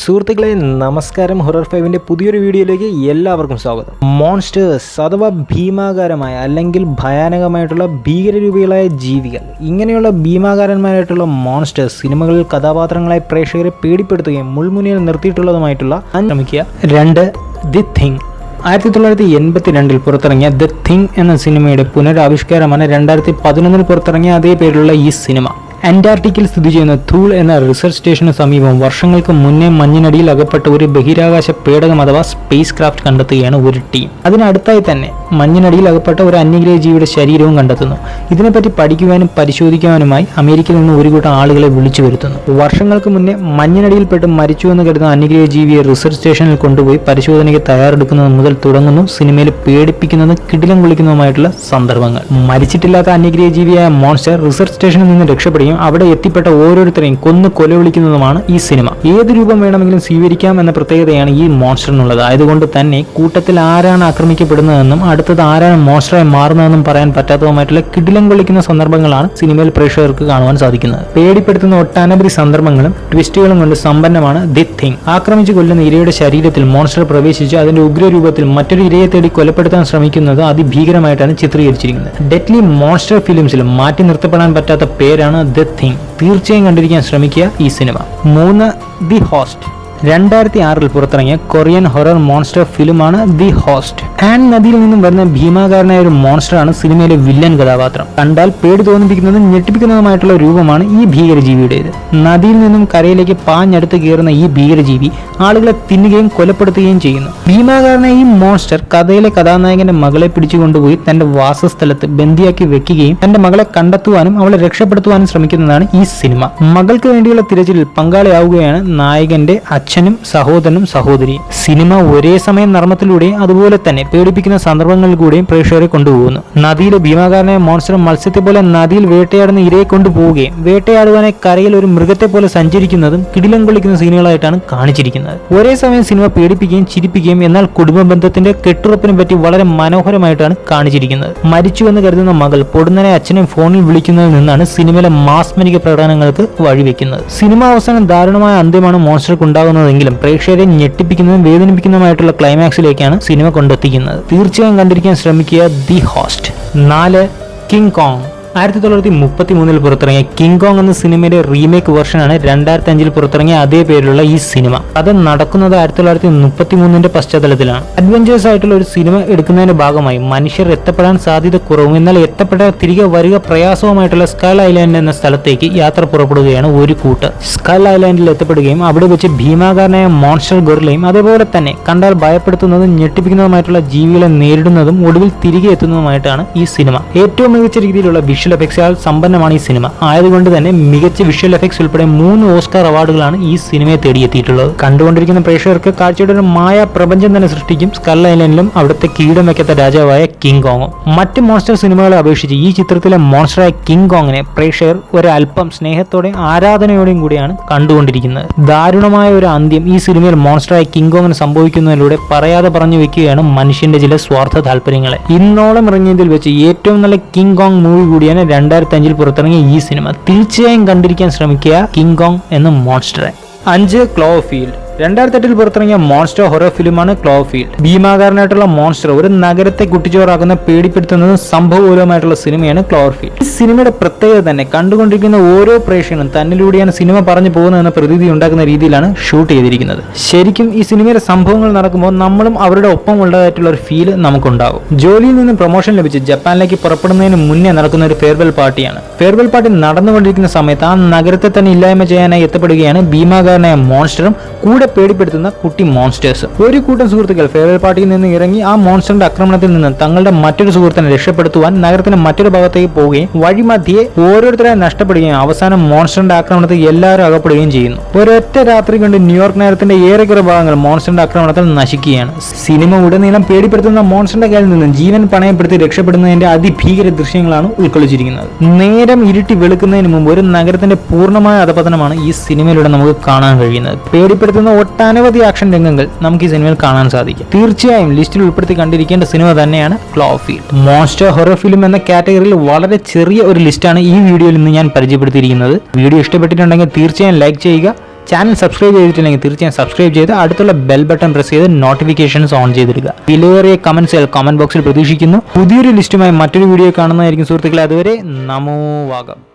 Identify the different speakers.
Speaker 1: സുഹൃത്തുക്കളെ നമസ്കാരം. ഹൊറർ 5ന്റെ പുതിയൊരു വീഡിയോയിലേക്ക് എല്ലാവർക്കും സ്വാഗതം. മോൺസ്റ്റേഴ്സ് അഥവാ ഭീമാകാരമായ അല്ലെങ്കിൽ ഭയാനകമായിട്ടുള്ള ഭീകരരൂപികളായ ജീവികൾ, ഇങ്ങനെയുള്ള ഭീമാകാരന്മാരായിട്ടുള്ള മോൺസ്റ്റേഴ്സ് സിനിമകളിൽ കഥാപാത്രങ്ങളായി പ്രേക്ഷകരെ പേടിപ്പെടുത്തുകയും മുൾമുനയിൽ നിർത്തിയിട്ടുള്ളതുമായിട്ടുള്ള ശ്രമിക്കുക. 2. The thing. 1982 പുറത്തിറങ്ങിയ ദ തിങ് എന്ന സിനിമയുടെ പുനരാവിഷ്കാരമാണ് 2011 പുറത്തിറങ്ങിയ അതേ പേരിലുള്ള ഈ സിനിമ. അന്റാർട്ടിക്കിൽ സ്ഥിതി ചെയ്യുന്ന ധൂൾ എന്ന റിസർച്ച് സ്റ്റേഷന് സമീപം വർഷങ്ങൾക്ക് മുന്നേ മഞ്ഞിനടിയിൽ അകപ്പെട്ട ഒരു ബഹിരാകാശ പേടകം അഥവാ സ്പേസ് ക്രാഫ്റ്റ് കണ്ടെത്തുകയാണ് ഒരു ടീം. അതിനടുത്തായി തന്നെ മഞ്ഞിനടിയിൽ അകപ്പെട്ട ഒരു അന്യഗ്രഹ ജീവിയുടെ ശരീരവും കണ്ടെത്തുന്നു. ഇതിനെപ്പറ്റി പഠിക്കുവാനും പരിശോധിക്കുവാനുമായി അമേരിക്കയിൽ നിന്ന് ഒരു കൂട്ടം ആളുകളെ വിളിച്ചു വരുത്തുന്നു. വർഷങ്ങൾക്ക് മുന്നേ മഞ്ഞിനടിയിൽപ്പെട്ട് മരിച്ചുവെന്ന് കരുതുന്ന അന്യഗ്രഹ ജീവിയെ റിസർച്ച് സ്റ്റേഷനിൽ കൊണ്ടുപോയി പരിശോധനയ്ക്ക് തയ്യാറെടുക്കുന്നത് മുതൽ തുടങ്ങുന്നു സിനിമയിൽ പേടിപ്പിക്കുന്നതും കിടിലം കൊള്ളിക്കുന്നതുമായിട്ടുള്ള സന്ദർഭങ്ങൾ. മരിച്ചിട്ടില്ലാത്ത അന്യഗ്രഹ ജീവിയായ മോൺസ്റ്റർ റിസർച്ച് സ്റ്റേഷനിൽ നിന്ന് രക്ഷപ്പെടുകയും അവിടെ എത്തിപ്പെട്ട ഓരോരുത്തരെയും കൊന്നു കൊലവിളിക്കുന്നതുമാണ് ഈ സിനിമ. ഏത് രൂപം വേണമെങ്കിലും സ്വീകരിക്കാം എന്ന പ്രത്യേകതയാണ് ഈ മോൺസ്റ്ററിനുള്ളത്. ആയതുകൊണ്ട് തന്നെ കൂട്ടത്തിൽ ആരാണ് ആക്രമിക്കപ്പെടുന്നതെന്നും അടുത്തത് ആരാണ് മോൺസ്റ്ററായി മാറുന്നതെന്നും പറയാൻ പറ്റാത്തതുമായിട്ടുള്ള കിടിലം കൊള്ളിക്കുന്ന സന്ദർഭങ്ങളാണ് സിനിമയിൽ പ്രേക്ഷകർക്ക് കാണുവാൻ സാധിക്കുന്നത്. പേടിപ്പെടുത്തുന്ന ഒട്ടനവധി സന്ദർഭങ്ങളും ട്വിസ്റ്റുകളും കൊണ്ട് സമ്പന്നമാണ് ദി തിങ്. ആക്രമിച്ചു കൊല്ലുന്ന ഇരയുടെ ശരീരത്തിൽ മോൺസ്റ്റർ പ്രവേശിച്ച് അതിന്റെ ഉഗ്രരൂപത്തിൽ മറ്റൊരു ഇരയെ തേടി കൊലപ്പെടുത്താൻ ശ്രമിക്കുന്നത് അതിഭീകരമായിട്ടാണ് ചിത്രീകരിച്ചിരിക്കുന്നത്. ഡെഡ്ലി മോൺസ്റ്റർ ഫിലിംസിൽ മാറ്റി നിർത്തപ്പെടാൻ പറ്റാത്ത പേരാണ് ദി തിങ്. തീർച്ചയായും കണ്ടിരിക്കാൻ ശ്രമിക്കുക ഈ സിനിമ. 3. The host. 2006 പുറത്തിറങ്ങിയ കൊറിയൻ ഹൊറർ മോൺസ്റ്റർ ഫിലിമാണ് ദി ഹോസ്റ്റ്. ആൻ നദിയിൽ നിന്നും വരുന്ന ഭീമാകാരനായ ഒരു മോൺസ്റ്ററാണ് സിനിമയിലെ വില്ലൻ കഥാപാത്രം. കണ്ടാൽ പേടി തോന്നിപ്പിക്കുന്നതും ഞെട്ടിപ്പിക്കുന്നതുമായിട്ടുള്ള രൂപമാണ് ഈ ഭീകരജീവിയുടേത്. നദിയിൽ നിന്നും കരയിലേക്ക് പാഞ്ഞടുത്ത് കയറുന്ന ഈ ഭീകരജീവി ആളുകളെ തിന്നുകയും കൊലപ്പെടുത്തുകയും ചെയ്യുന്നു. ഭീമാകാരനായ ഈ മോൺസ്റ്റർ കഥയിലെ കഥാനായകന്റെ മകളെ പിടിച്ചുകൊണ്ടുപോയി തന്റെ വാസസ്ഥലത്ത് ബന്ദിയാക്കി വെക്കുകയും തന്റെ മകളെ കണ്ടെത്തുവാനും അവളെ രക്ഷപ്പെടുത്തുവാനും ശ്രമിക്കുന്നതാണ് ഈ സിനിമ. മകൾക്ക് വേണ്ടിയുള്ള തിരച്ചിലിൽ പങ്കാളിയാവുകയാണ് നായകന്റെ അച്ഛനും സഹോദരനും സഹോദരിയും. സിനിമ ഒരേ സമയം നർമ്മത്തിലൂടെയും അതുപോലെ തന്നെ പേടിപ്പിക്കുന്ന സന്ദർഭങ്ങളിലൂടെയും പ്രേക്ഷകരെ കൊണ്ടുപോകുന്നു. നദിയിലെ ഭീമാകാരനായ മോൺസ്റ്റർ മത്സ്യത്തെ പോലെ നദിയിൽ വേട്ടയാടുന്ന ഇരയെ കൊണ്ടുപോവുകയും വേട്ടയാടുവാനായി കരയിൽ ഒരു മൃഗത്തെ പോലെ സഞ്ചരിക്കുന്നതും കിടിലം കൊള്ളിക്കുന്ന സീനുകളായിട്ടാണ് കാണിച്ചിരിക്കുന്നത്. ഒരേ സമയം സിനിമ പേടിപ്പിക്കുകയും ചിരിപ്പിക്കുകയും എന്നാൽ കുടുംബ ബന്ധത്തിന്റെ കെട്ടുറപ്പിനെ പറ്റി വളരെ മനോഹരമായിട്ടാണ് കാണിച്ചിരിക്കുന്നത്. മരിച്ചുവെന്ന് കരുതുന്ന മകൾ പൊടുന്നനെ അച്ഛനെ ഫോണിൽ വിളിക്കുന്നതിൽ നിന്നാണ് സിനിമയിലെ മാസ്മരിക പ്രകടനങ്ങൾക്ക് വഴിവെക്കുന്നത്. സിനിമ അവസാനം ദാരുണമായ അന്ത്യമാണ് മോൺസ്റ്റർക്ക് ഉണ്ടാകുന്നതെങ്കിലും പ്രേക്ഷകരെ ഞെട്ടിപ്പിക്കുന്നതും വേദനിപ്പിക്കുന്നതുമായിട്ടുള്ള ക്ലൈമാക്സിലേക്കാണ് സിനിമ കൊണ്ടെത്തിക്കുന്നത്. തീർച്ചയായും കണ്ടിരിക്കാൻ ശ്രമിക്കുക ദി ഹോസ്റ്റ്. 4. King Kong. 1933 പുറത്തിറങ്ങിയ കിങ് കോങ് എന്ന സിനിമയുടെ റീമേക്ക് വെർഷനാണ് 2005 പുറത്തിറങ്ങിയ അതേ പേരിലുള്ള ഈ സിനിമ. അത് നടക്കുന്നത് 1933 പശ്ചാത്തലത്തിലാണ്. അഡ്വഞ്ചേഴ്സ് ആയിട്ടുള്ള ഒരു സിനിമ എടുക്കുന്നതിന്റെ ഭാഗമായി മനുഷ്യർ എത്തപ്പെടാൻ സാധ്യത കുറവും എന്നാൽ എത്തപ്പെടാൻ തിരികെ വരിക പ്രയാസവുമായിട്ടുള്ള സ്കൽ ഐലാൻഡ് എന്ന സ്ഥലത്തേക്ക് യാത്ര പുറപ്പെടുകയാണ് ഒരു കൂട്ടർ. സ്കൽ ഐലാൻഡിൽ എത്തപ്പെടുകയും അവിടെ വെച്ച് ഭീമാകാരനായ മോൺസ്റ്റർ ഗൊറിലയും അതേപോലെ തന്നെ കണ്ടാൽ ഭയപ്പെടുത്തുന്നതും ഞെട്ടിപ്പിക്കുന്നതുമായിട്ടുള്ള ജീവികളെ നേരിടുന്നതും ഒടുവിൽ തിരികെ എത്തുന്നതുമായിട്ടാണ് ഈ സിനിമ. ഏറ്റവും മികച്ച രീതിയിലുള്ള വിഷ്വൽ എഫക്ട്സാൽ സമ്പന്നമാണ് ഈ സിനിമ. ആയതുകൊണ്ട് തന്നെ മികച്ച വിഷ്വൽ എഫക്ട്സ് ഉൾപ്പെടെ 3 ഓസ്കാർ അവാർഡുകളാണ് ഈ സിനിമയെ തേടിയെത്തിയിട്ടുള്ളത്. കണ്ടുകൊണ്ടിരിക്കുന്ന പ്രേക്ഷകർക്ക് കാഴ്ചയുടെ ഒരു മായ പ്രപഞ്ചം തന്നെ സൃഷ്ടിക്കും സ്കൽ ഐലൻഡിലും അവിടുത്തെ കീടം വയ്ക്കാത്ത രാജാവായ കിങ് കോങ്ങും. മറ്റ് മോൺസ്റ്റർ സിനിമകളെ അപേക്ഷിച്ച് ഈ ചിത്രത്തിലെ മോൺസ്റ്ററായ കിങ് കോങ്ങിനെ പ്രേക്ഷകർ ഒരല്പം സ്നേഹത്തോടെയും ആരാധനയോടെയും കൂടിയാണ് കണ്ടുകൊണ്ടിരിക്കുന്നത്. ദാരുണമായ ഒരു അന്ത്യം ഈ സിനിമയിൽ മോൺസ്റ്ററായ കിങ് കോങ്ങിന് സംഭവിക്കുന്നതിലൂടെ പറയാതെ പറഞ്ഞു വെക്കുകയാണ് മനുഷ്യന്റെ ചില സ്വാർത്ഥ താല്പര്യങ്ങളെ. ഇന്നോളം ഇറങ്ങിയതിൽ വെച്ച് ഏറ്റവും നല്ല കിങ് കോങ് മൂവി കൂടിയാണ് 2005 പുറത്തിറങ്ങിയ ഈ സിനിമ. തീർച്ചയായും കണ്ടിരിക്കാൻ ശ്രമിക്കുക കിങ് കോങ് എന്ന മോൺസ്റ്ററെ. 5. ക്ലോവർഫീൽഡ്. 2008 പുറത്തിറങ്ങിയ മോൺസ്റ്റർ ഹൊറർ ഫിലിമാണ് ക്ലോവർഫീൽഡ്. ഭീമാകാരനായിട്ടുള്ള മോൺസ്റ്റർ ഒരു നഗരത്തെ കുട്ടിച്ചോറാക്കുന്ന പേടിപ്പെടുത്തുന്നതും സംഭവപൂർവ്വമായിട്ടുള്ള സിനിമയാണ് ക്ലോവർഫീൽഡ്. ഈ സിനിമയുടെ പ്രത്യേകത തന്നെ കണ്ടുകൊണ്ടിരിക്കുന്ന ഓരോ പ്രേക്ഷകനും തന്നിലൂടെയാണ് സിനിമ പറഞ്ഞു പോകുന്നതെന്ന പ്രതീതി ഉണ്ടാക്കുന്ന രീതിയിലാണ് ഷൂട്ട് ചെയ്തിരിക്കുന്നത്. ശരിക്കും ഈ സിനിമയിലെ സംഭവങ്ങൾ നടക്കുമ്പോൾ നമ്മളും അവരുടെ ഒപ്പം ഉള്ളതായിട്ടുള്ള ഒരു ഫീല് നമുക്കുണ്ടാകും. ജോലിയിൽ നിന്ന് പ്രൊമോഷൻ ലഭിച്ച് ജപ്പാനിലേക്ക് പുറപ്പെടുന്നതിന് മുന്നേ നടക്കുന്ന ഒരു ഫെയർവെൽ പാർട്ടിയാണ്. ഫെയർവെൽ പാർട്ടി നടന്നുകൊണ്ടിരിക്കുന്ന സമയത്ത് ആ നഗരത്തെ തന്നെ ഇല്ലായ്മ ചെയ്യാനായി എത്തപ്പെടുകയാണ് ഭീമാകാരനായ മോൺസ്റ്ററും കൂടെ പേടിപ്പെടുത്തുന്ന കുട്ടി മോൺസ്റ്റേഴ്സ്. ഒരു കൂട്ടം സുഹൃത്തുക്കൾ ഫെയർവെൽ പാർട്ടിയിൽ നിന്ന് ഇറങ്ങി ആ മോൺസ്റ്ററിന്റെ ആക്രമണത്തിൽ നിന്ന് തങ്ങളുടെ മറ്റൊരു സുഹൃത്തിനെ രക്ഷപ്പെടുത്തുവാൻ നഗരത്തിന്റെ മറ്റൊരു ഭാഗത്തേക്ക് പോവുകയും വഴിമധ്യേ ഓരോരുത്തരായി നഷ്ടപ്പെടുകയും അവസാനം മോൺസ്റ്ററിന്റെ ആക്രമണത്തിൽ എല്ലാവരും അകപ്പെടുകയും ചെയ്യുന്നു. ഒരൊറ്റ രാത്രി കൊണ്ട് ന്യൂയോർക്ക് നഗരത്തിന്റെ ഏറെക്കുറെ ഭാഗങ്ങൾ മോൺസ്റ്ററിന്റെ ആക്രമണത്തിൽ നശിക്കുകയാണ്. സിനിമ ഉടനീളം പേടിപ്പെടുത്തുന്ന മോൺസ്റ്ററിന്റെ കയ്യിൽ നിന്ന് ജീവൻ പണയപ്പെടുത്തി രക്ഷപ്പെടുന്നതിന്റെ അതിഭീകര ദൃശ്യങ്ങളാണ് ഉൾക്കൊള്ളിച്ചിരിക്കുന്നത്. നേരം ഇരുട്ടി വെളുക്കുന്നതിന് മുമ്പ് ഒരു നഗരത്തിന്റെ പൂർണ്ണമായ അധപതനമാണ് ഈ സിനിമയിലൂടെ നമുക്ക് കാണാൻ കഴിയുന്നത്. പേടിപ്പെടുത്തുന്ന ഒട്ടനവധി ആക്ഷൻ രംഗങ്ങൾ നമുക്ക് ഈ സിനിമയിൽ കാണാൻ സാധിക്കും. തീർച്ചയായും ലിസ്റ്റിൽ ഉൾപ്പെടുത്തി കണ്ടിരിക്കേണ്ട സിനിമ തന്നെയാണ് ക്ലോവർഫീൽഡ്. മോൺസ്റ്റർ ഹൊറർ ഫിലിം എന്ന കാറ്റഗറിയിൽ വളരെ ചെറിയ ഒരു ലിസ്റ്റാണ് ഈ വീഡിയോയിൽ നിന്ന് ഞാൻ പരിചയപ്പെടുത്തിയിരിക്കുന്നത്. വീഡിയോ ഇഷ്ടപ്പെട്ടിട്ടുണ്ടെങ്കിൽ തീർച്ചയായും ലൈക്ക് ചെയ്യുക, ചാനൽ സബ്സ്ക്രൈബ് ചെയ്തിട്ടില്ലെങ്കിൽ തീർച്ചയായും സബ്സ്ക്രൈബ് ചെയ്ത് അടുത്തുള്ള ബെൽ ബട്ടൺ പ്രസ് ചെയ്ത് നോട്ടിഫിക്കേഷൻസ് ഓൺ ചെയ്തിടുക. വിലയേറിയ കമൻസുകൾ കമന്റ് ബോക്സിൽ പ്രതീക്ഷിക്കുന്നു. പുതിയൊരു ലിസ്റ്റുമായി മറ്റൊരു വീഡിയോ കാണുന്നതായിരിക്കും സുഹൃത്തുക്കളെ. അതുവരെ നമോ വാഗം.